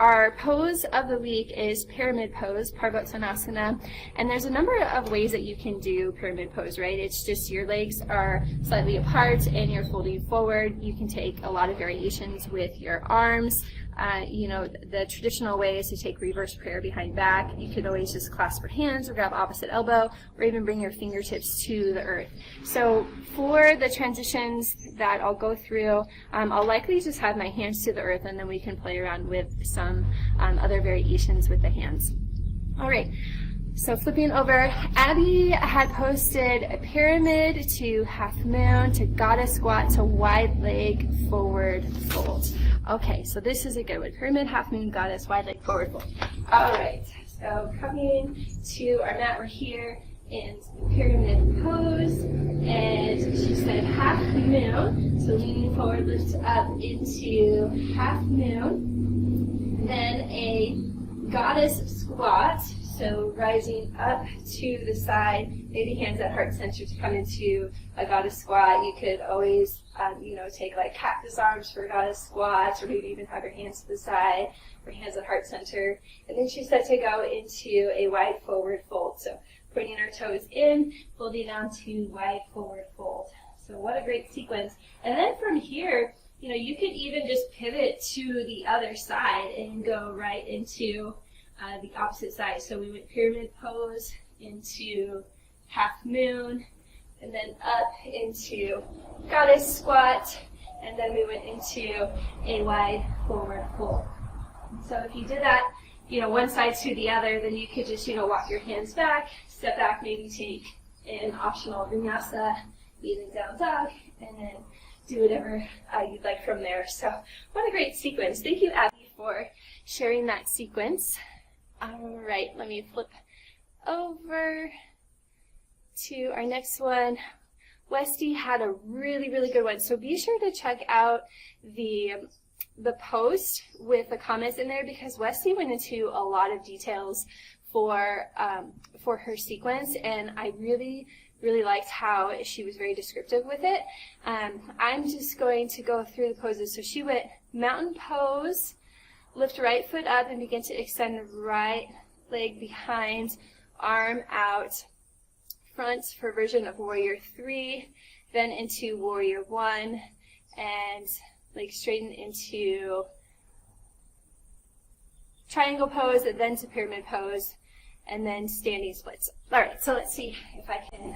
Our pose of the week is pyramid pose, Parvattanasana, and there's a number of ways that you can do pyramid pose, right? It's just your legs are slightly apart and you're folding forward. You can take a lot of variations with your arms. The traditional way is to take reverse prayer behind back. You could always just clasp your hands or grab opposite elbow or even bring your fingertips to the earth. So for the transitions that I'll go through, I'll likely just have my hands to the earth, and then we can play around with some other variations with the hands. All right. So flipping over, Abby had posted a pyramid to half moon to goddess squat to wide leg forward fold. Okay, so this is a good one. Pyramid, half moon, goddess, wide leg forward fold. All right, so coming to our mat, we're here in pyramid pose, and she said half moon, so leaning forward, lift up into half moon, then a goddess squat. So rising up to the side, maybe hands at heart center to come into a goddess squat. You could always, take like cactus arms for goddess squats, or maybe even have your hands to the side, or hands at heart center. And then she said to go into a wide forward fold. So pointing our toes in, folding down to wide forward fold. So what a great sequence. And then from here, you could even just pivot to the other side and go right into the opposite side. So we went pyramid pose into half moon, and then up into goddess squat, and then we went into a wide forward fold. So if you did that, one side to the other, then you could just, walk your hands back, step back, maybe take an optional vinyasa, kneeling down dog, and then do whatever you'd like from there. So what a great sequence. Thank you, Abby, for sharing that sequence. All right, let me flip over to our next one. Westy had a really, really good one. So be sure to check out the post with the comments in there, because Westy went into a lot of details for her sequence, and I really, really liked how she was very descriptive with it. I'm just going to go through the poses. So she went mountain pose, lift right foot up and begin to extend right leg behind, arm out, front for version of warrior 3, then into warrior 1, and leg straighten into triangle pose, and then to pyramid pose, and then standing splits. All right, so let's see if I can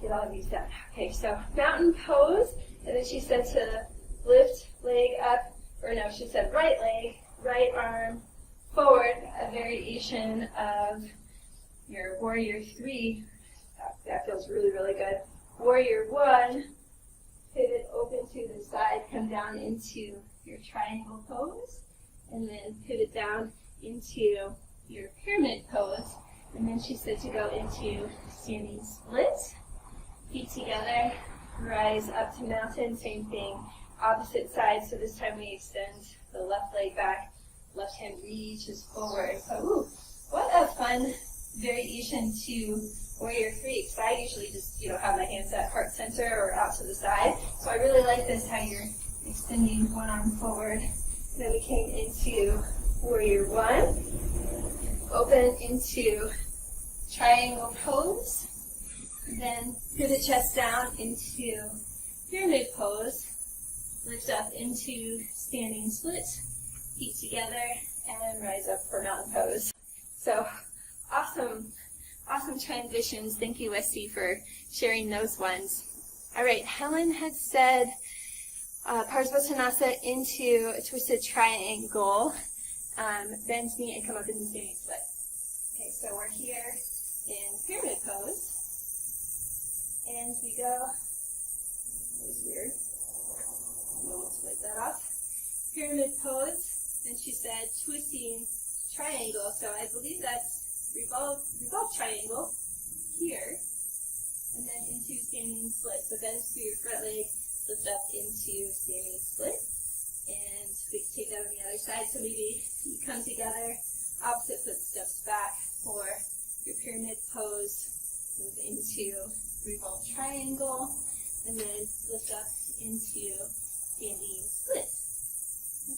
get all of these done. Okay, so mountain pose, and then she said to lift leg up, or no, she said right leg, right arm forward, a variation of your warrior 3. That feels really, really good. Warrior 1, pivot open to the side, come down into your triangle pose, and then pivot down into your pyramid pose. And then she said to go into standing split, feet together, rise up to mountain, same thing. Opposite side, so this time we extend the left leg back, left hand reaches forward. So, ooh, what a fun variation to warrior 3, because I usually just, have my hands at heart center or out to the side. So I really like this, how you're extending one arm forward. Then we came into warrior 1, open into triangle pose, then pivot chest down into pyramid pose, lift up into standing split, feet together, and rise up for mountain pose. So awesome transitions. Thank you, Westy, for sharing those ones. All right, Helen had said Parvattanasana into a twisted triangle, bend knee and come up into standing split. Okay, so we're here in pyramid pose, and we go, that was weird. We'll split that off. Pyramid pose, then she said twisting triangle, so I believe that's revolve triangle here, and then into standing split. So bend through your front leg, lift up into standing split, and we can take that on the other side. So maybe you come together, opposite foot steps back for your pyramid pose, move into revolve triangle, and then lift up into standing split.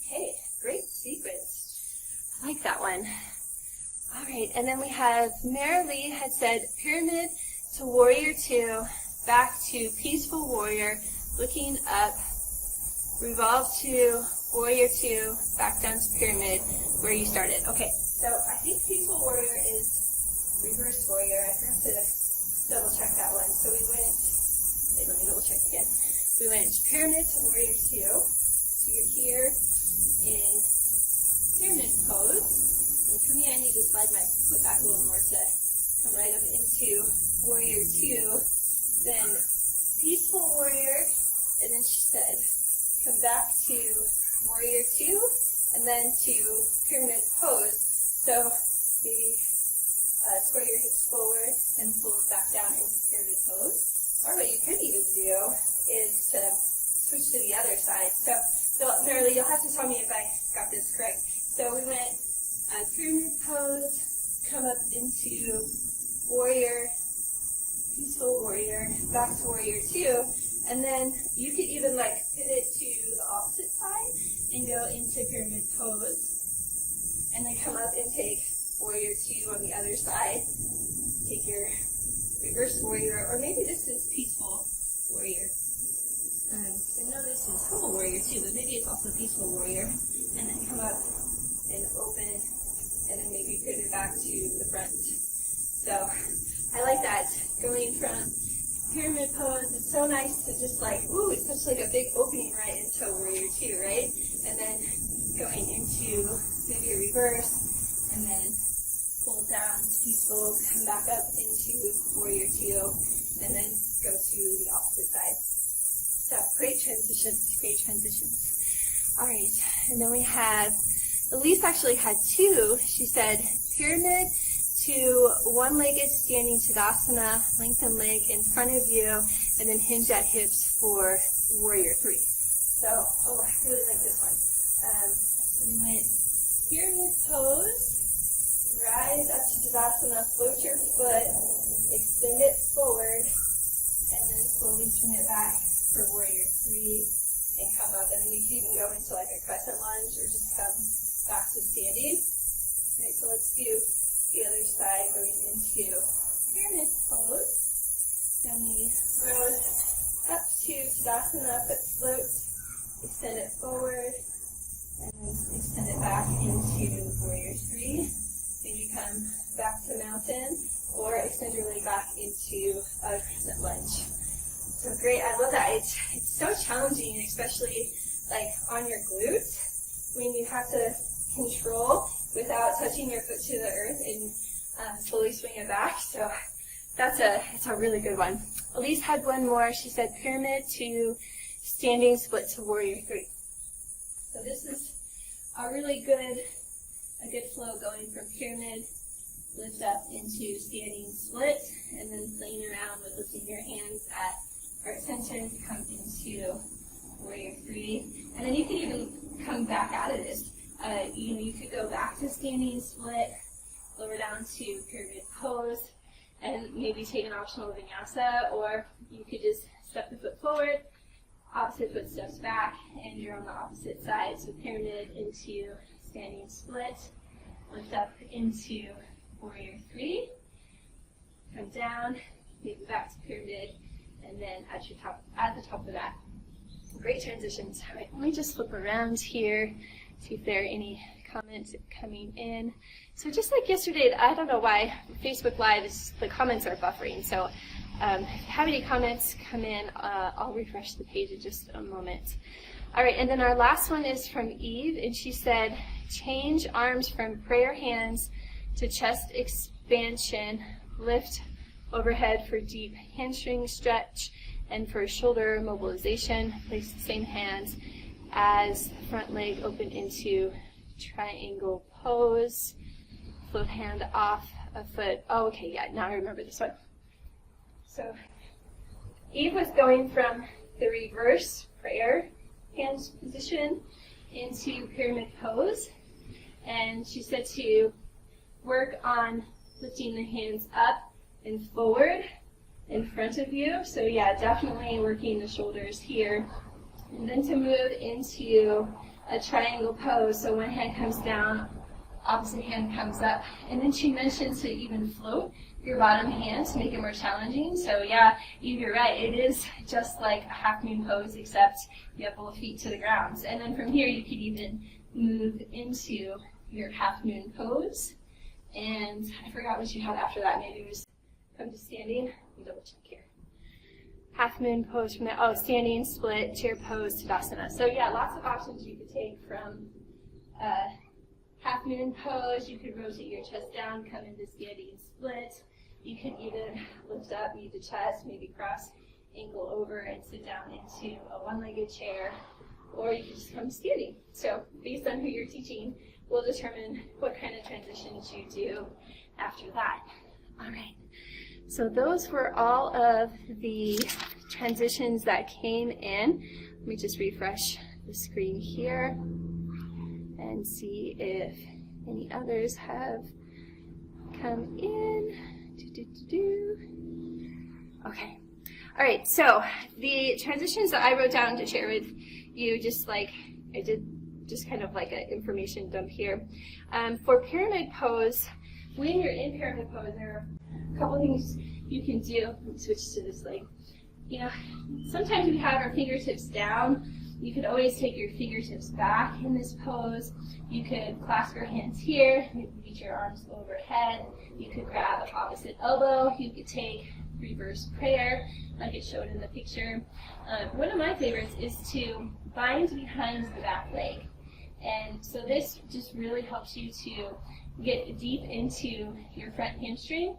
Okay, great sequence. and then we have Marilee had said pyramid to warrior two, back to peaceful warrior, looking up, revolve to warrior two, back down to pyramid where you started. Okay, so I think peaceful warrior is reverse warrior. I forgot to double check that one. So we went, wait, let me double check again. We went pyramid to warrior two. So you're here in pyramid pose. And for me, I need to slide my foot back a little more to come right up into warrior two. Then peaceful warrior, and then she said, come back to warrior two, and then to pyramid pose. So maybe square your hips forward and pull back down into pyramid pose. Or what you could even do is to switch to the other side. So Marilee, you'll have to tell me if I got this correct. So we went pyramid pose, come up into warrior, peaceful warrior, back to warrior two, and then you could even like pivot to the opposite side and go into pyramid pose, and then come up and take warrior two on the other side. Take your reverse warrior, or maybe this is peaceful warrior. I know this is humble warrior too, but maybe it's also peaceful warrior. And then come up and open, and then maybe pivot back to the front. So I like that, going from pyramid pose. It's so nice to just like, ooh, it's such like a big opening right into warrior two, right? And then going into maybe a reverse, and then pull down to peaceful, come back up into warrior two, and then go to the opposite side. So great transitions, great transitions. All right, and then we have, Elise actually had two. She said pyramid to one-legged standing Tadasana, lengthen leg in front of you, and then hinge at hips for warrior three. So, oh, I really like this one. So we went pyramid pose, rise up to Tadasana, float your foot, extend it forward, and then slowly swing it back for warrior three, and come up. And then you can even go into like a crescent lunge, or just come back to standing. All right, so let's do the other side, going into pyramid pose. Then we rose up to Tadasana, foot float, extend it forward, and then extend it back into warrior three. Maybe come back to mountain, or extend your leg back into a crescent lunge. So great, I love that. It's so challenging, especially like on your glutes, when you have to control without touching your foot to the earth and slowly swing it back. So it's a really good one. Elise had one more. She said pyramid to standing split to warrior three. So this is a really good flow, going from pyramid, lift up into standing split, and then playing around with lifting your hands at heart center to come into warrior three. And then you can even come back out of this. You could go back to standing split, lower down to pyramid pose, and maybe take an optional vinyasa, or you could just step the foot forward, opposite foot steps back, and you're on the opposite side. So pyramid into standing split, lift up into warrior three, come down, maybe back to pyramid, and then at the top of that. Great transitions. All right, let me just flip around here, see if there are any comments coming in. So just like yesterday, I don't know why Facebook Live, the comments are buffering. So if you have any comments, come in. I'll refresh the page in just a moment. All right, and then our last one is from Eve, and she said, change arms from prayer hands to chest expansion, lift overhead for deep hamstring stretch, and for shoulder mobilization, place the same hands as the front leg open into triangle pose. Float hand off a foot. Oh, okay, yeah, now I remember this one. So Eve was going from the reverse prayer hands position into pyramid pose, and she said to work on lifting the hands up and forward in front of you. So yeah, definitely working the shoulders here. And then to move into a triangle pose. So one hand comes down opposite hand comes up. And then she mentioned to even float your bottom hand to make it more challenging. So yeah, you're right, it is just like a half moon pose, except you have both feet to the ground. And then from here you could even move into your half moon pose. And I forgot what you had after that. Maybe it was come to standing. Let me double check here. Half moon pose from there. Oh, standing, split, chair pose, Tadasana. So yeah, lots of options you could take from half moon pose. You could rotate your chest down, come into standing split. You could even lift up, meet the chest, maybe cross ankle over and sit down into a one-legged chair, or you could just come standing. So based on who you're teaching, we'll determine what kind of transitions you do after that. All right. So those were all of the transitions that came in. Let me just refresh the screen here and see if any others have come in. Okay. All right, so the transitions that I wrote down to share with you, just like I did, just kind of like an information dump here. For pyramid pose, when you're in pyramid pose, there are a couple things you can do. Let me switch to this leg. You know, sometimes we have our fingertips down. You could always take your fingertips back in this pose. You could clasp your hands here, maybe reach your arms overhead. You could grab the opposite elbow. You could take reverse prayer, like it showed in the picture. One of my favorites is to bind behind the back leg. And so this just really helps you to get deep into your front hamstring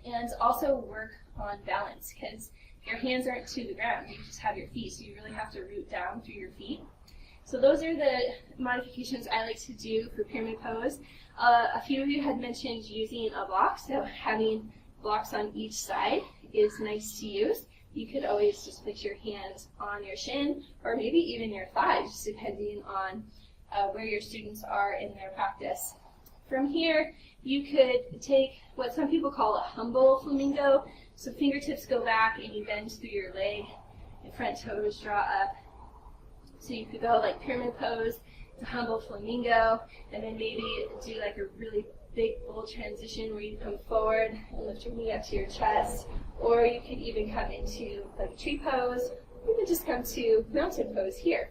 and also work on balance, because your hands aren't to the ground, you just have your feet, so you really have to root down through your feet. So those are the modifications I like to do for pyramid pose. A few of you had mentioned using a block, so having blocks on each side is nice to use. You could always just place your hands on your shin, or maybe even your thighs, just depending on where your students are in their practice. From here, you could take what some people call a humble flamingo. So fingertips go back and you bend through your leg, and front toes draw up. So you could go like pyramid pose to humble flamingo, and then maybe do like a really big bold transition where you come forward and lift your knee up to your chest. Or you could even come into like a tree pose, or even just come to mountain pose here.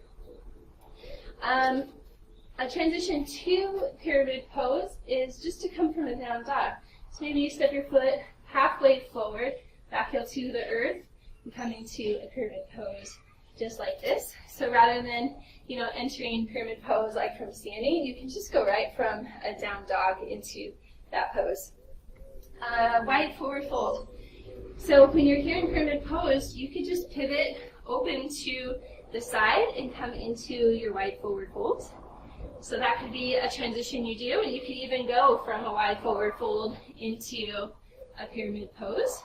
A transition to pyramid pose is just to come from a down dog. So maybe you step your foot halfway forward, back heel to the earth, and come into a pyramid pose just like this. So rather than, you know, entering pyramid pose like from standing, you can just go right from a down dog into that pose. Wide forward fold. So when you're here in pyramid pose, you could just pivot open to the side and come into your wide forward fold. So that could be a transition you do, and you could even go from a wide forward fold into a pyramid pose.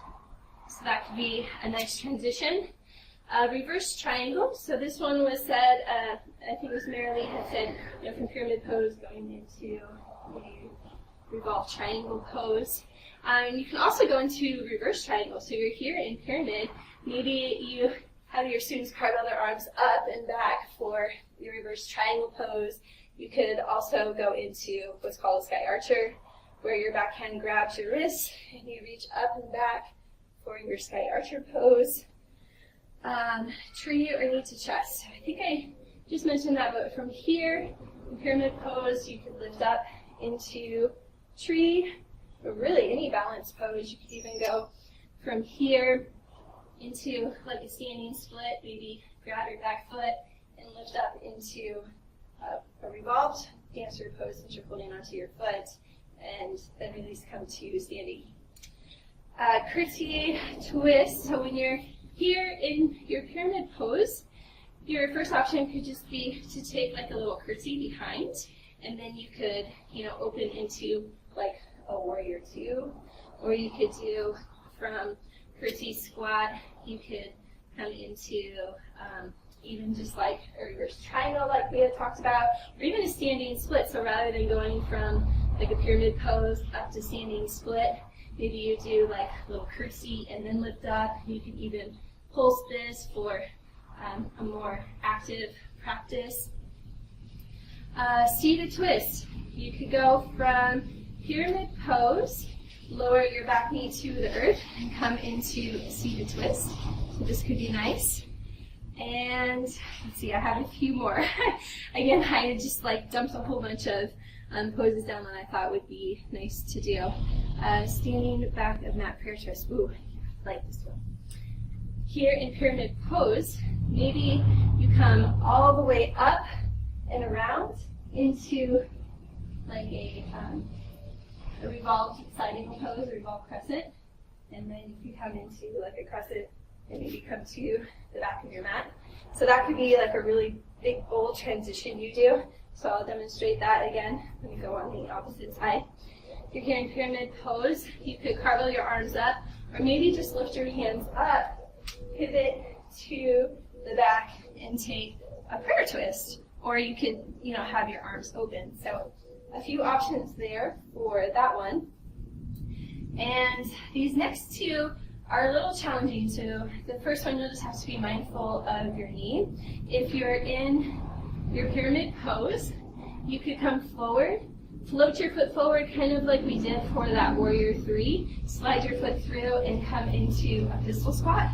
So that could be a nice transition. Reverse triangle. So this one was said, I think it was Marilee had said, you know, from pyramid pose going into a revolved triangle pose. You can also go into reverse triangle. So you're here in pyramid. Maybe you have your students barbell their arms up and back for your reverse triangle pose. You could also go into what's called a sky archer, where your back hand grabs your wrist and you reach up and back for your sky archer pose. Tree or knee to chest. I think I just mentioned that, but from here, in pyramid pose, you could lift up into tree, or really any balance pose. You could even go from here into like a standing split, maybe grab your back foot and lift up into a revolved dancer pose that you're holding onto your foot, and then release, come to standing. Curtsy twist. So when you're here in your pyramid pose, your first option could just be to take like a little curtsy behind, and then you could, you know, open into like a warrior two, or you could do from curtsy squat, you could come into even just like a reverse triangle like we had talked about, or even a standing split. So rather than going from like a pyramid pose up to standing split, maybe you do like a little curtsy and then lift up. You can even pulse this for a more active practice. Seated twist. You could go from pyramid pose, lower your back knee to the earth, and come into a seated twist. So this could be nice. And let's see, I have a few more. Again, I just like dumped a whole bunch of poses down that I thought would be nice to do. Standing back of mat prayer twist. Ooh, I like this one. Here in pyramid pose, maybe you come all the way up and around into like a revolved side angle pose, a revolved crescent, and then you can come into like a crescent and maybe come to the back of your mat. So that could be like a really big, bold transition you do. So I'll demonstrate that again when we go on the opposite side. If you're here in pyramid pose, you could cartwheel your arms up, or maybe just lift your hands up, pivot to the back, and take a prayer twist. Or you could, have your arms open. So a few options there for that one. And these next two are a little challenging. So the first one, you'll just have to be mindful of your knee. If you're in your pyramid pose, you could come forward, float your foot forward, kind of like we did for that warrior 3. Slide your foot through and come into a pistol squat.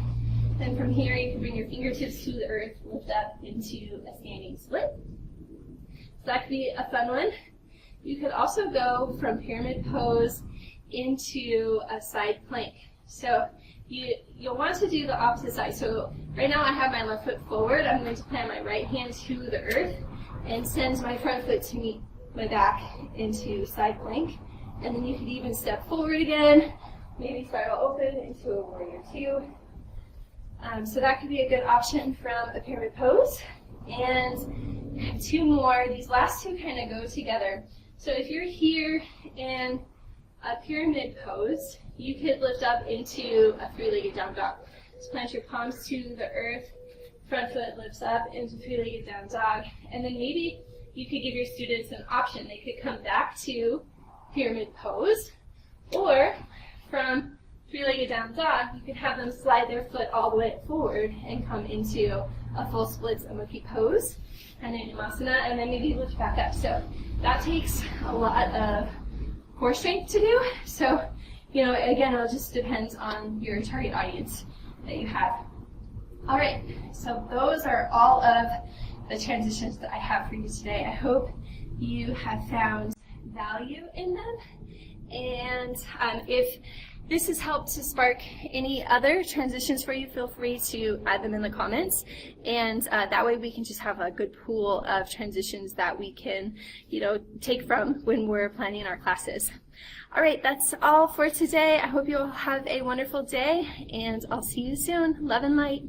Then from here, you can bring your fingertips to the earth, lift up into a standing split. So that could be a fun one. You could also go from pyramid pose into a side plank. So you'll want to do the opposite side. So right now I have my left foot forward. I'm going to plant my right hand to the earth and send my front foot to meet my back into side plank. And then you could even step forward again, maybe spiral open into a warrior 2. So that could be a good option from a pyramid pose. And I have 2 more. These last 2 kind of go together. So if you're here in a pyramid pose, you could lift up into a 3-legged down dog. So plant your palms to the earth, front foot lifts up into 3-legged down dog, and then maybe you could give your students an option. They could come back to pyramid pose, or from 3-legged down dog, you could have them slide their foot all the way forward and come into a full splits Mukhi pose, and then Hanumasana, and then maybe lift back up. So that takes a lot of core strength to do. So, again, it just depends on your target audience that you have. All right, so those are all of the transitions that I have for you today. I hope you have found value in them. And if this has helped to spark any other transitions for you, feel free to add them in the comments. And that way we can just have a good pool of transitions that we can, take from when we're planning our classes. All right, that's all for today. I hope you'll have a wonderful day, and I'll see you soon. Love and light.